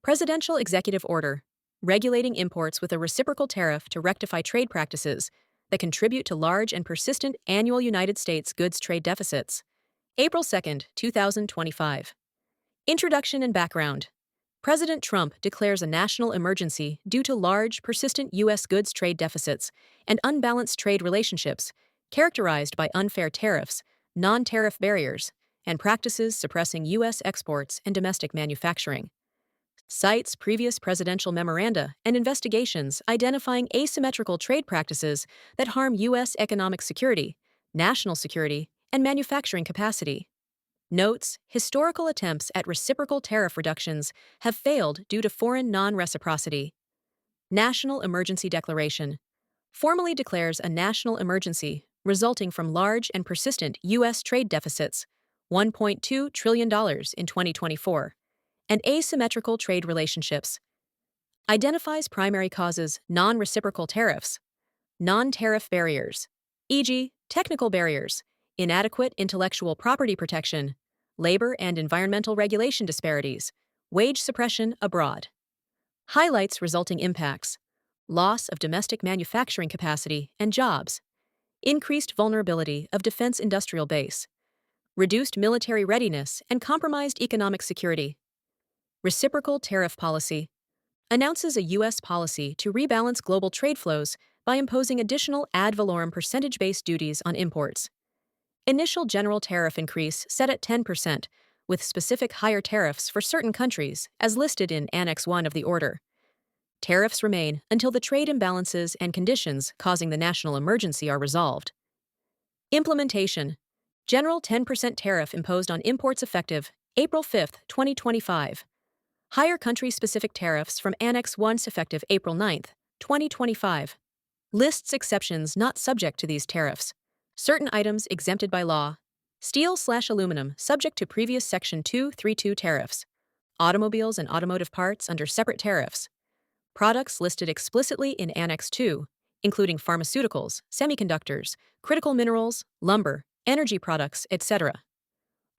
Presidential Executive Order, regulating imports with a reciprocal tariff to rectify trade practices that contribute to large and persistent annual United States goods trade deficits. April 2, 2025. Introduction and background. President Trump declares a national emergency due to large, persistent U.S. goods trade deficits and unbalanced trade relationships characterized by unfair tariffs, non-tariff barriers, and practices suppressing U.S. exports and domestic manufacturing. Cites previous presidential memoranda and investigations identifying asymmetrical trade practices that harm U.S. economic security, national security, and manufacturing capacity. Notes, historical attempts at reciprocal tariff reductions have failed due to foreign non-reciprocity. National Emergency Declaration formally declares a national emergency resulting from large and persistent U.S. trade deficits, $1.2 trillion in 2024, and asymmetrical trade relationships. Identifies primary causes non-reciprocal tariffs, non-tariff barriers, e.g., technical barriers, inadequate intellectual property protection, labor and environmental regulation disparities, wage suppression abroad. Highlights resulting impacts: loss of domestic manufacturing capacity and jobs, increased vulnerability of defense industrial base, reduced military readiness and compromised economic security. Reciprocal tariff policy announces a U.S. policy to rebalance global trade flows by imposing additional ad valorem percentage-based duties on imports. Initial general tariff increase set at 10%, with specific higher tariffs for certain countries, as listed in Annex 1 of the order. Tariffs remain until the trade imbalances and conditions causing the national emergency are resolved. Implementation: general 10% tariff imposed on imports effective April 5, 2025. Higher country-specific tariffs from Annex 1 effective April 9, 2025. Lists exceptions not subject to these tariffs. Certain items exempted by law. Steel/aluminum subject to previous Section 232 tariffs. Automobiles and automotive parts under separate tariffs. Products listed explicitly in Annex 2, including pharmaceuticals, semiconductors, critical minerals, lumber, energy products, etc.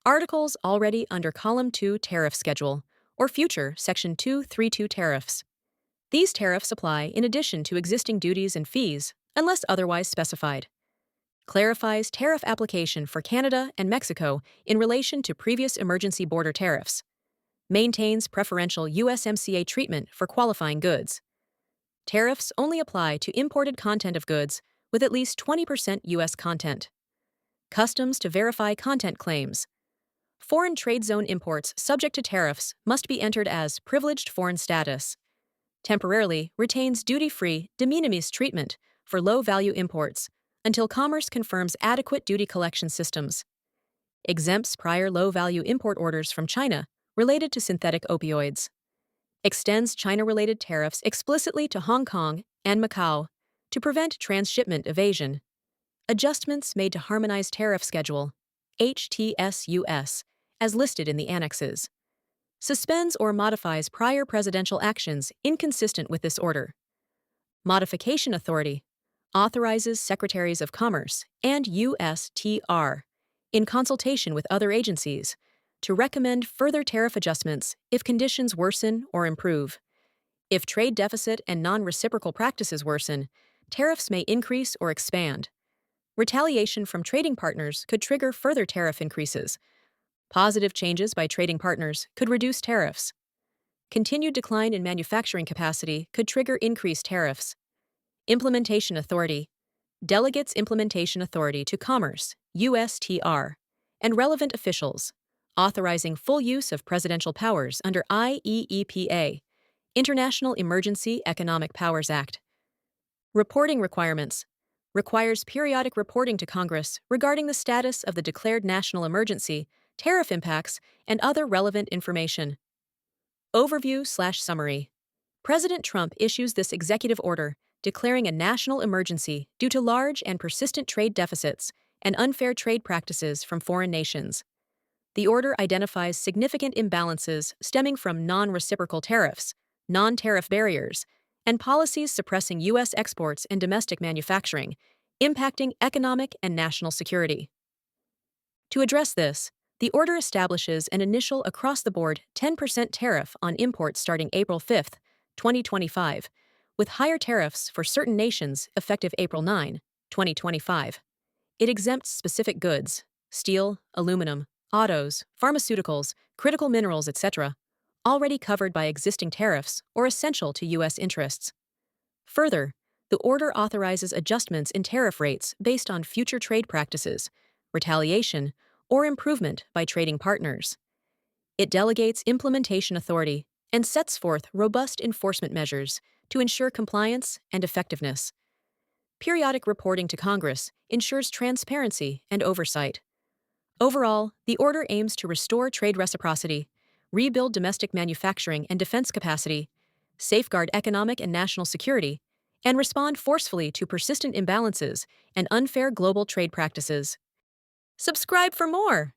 Articles already under Column 2 tariff schedule or future Section 232 tariffs. These tariffs apply in addition to existing duties and fees, unless otherwise specified. Clarifies tariff application for Canada and Mexico in relation to previous emergency border tariffs. Maintains preferential USMCA treatment for qualifying goods. Tariffs only apply to imported content of goods with at least 20% U.S. content. Customs to verify content claims. Foreign trade zone imports subject to tariffs must be entered as privileged foreign status. Temporarily retains duty-free de minimis treatment for low-value imports until Commerce confirms adequate duty collection systems. Exempts prior low-value import orders from China related to synthetic opioids. Extends China-related tariffs explicitly to Hong Kong and Macau to prevent transshipment evasion. Adjustments made to Harmonized Tariff Schedule, HTSUS, as listed in the annexes. Suspends or modifies prior presidential actions inconsistent with this order. Modification authority authorizes Secretaries of Commerce and USTR, in consultation with other agencies, to recommend further tariff adjustments if conditions worsen or improve. If trade deficit and non-reciprocal practices worsen, tariffs may increase or expand. Retaliation from trading partners could trigger further tariff increases. Positive changes by trading partners could reduce tariffs. Continued decline in manufacturing capacity could trigger increased tariffs. Implementation authority delegates implementation authority to Commerce, USTR, and relevant officials, authorizing full use of presidential powers under IEEPA, International Emergency Economic Powers Act. Reporting requirements requires periodic reporting to Congress regarding the status of the declared national emergency, tariff impacts, and other relevant information. Overview/summary. President Trump issues this executive order declaring a national emergency due to large and persistent trade deficits and unfair trade practices from foreign nations. The order identifies significant imbalances stemming from non-reciprocal tariffs, non-tariff barriers, and policies suppressing U.S. exports and domestic manufacturing, impacting economic and national security. To address this, The order establishes an initial across-the-board 10% tariff on imports starting April 5, 2025, with higher tariffs for certain nations effective April 9, 2025. It exempts specific goods, steel, aluminum, autos, pharmaceuticals, critical minerals, etc., already covered by existing tariffs or essential to U.S. interests. Further, the order authorizes adjustments in tariff rates based on future trade practices, retaliation, or improvement by trading partners. It delegates implementation authority and sets forth robust enforcement measures to ensure compliance and effectiveness. Periodic reporting to Congress ensures transparency and oversight. Overall, the order aims to restore trade reciprocity, rebuild domestic manufacturing and defense capacity, safeguard economic and national security, and respond forcefully to persistent imbalances and unfair global trade practices. Subscribe for more!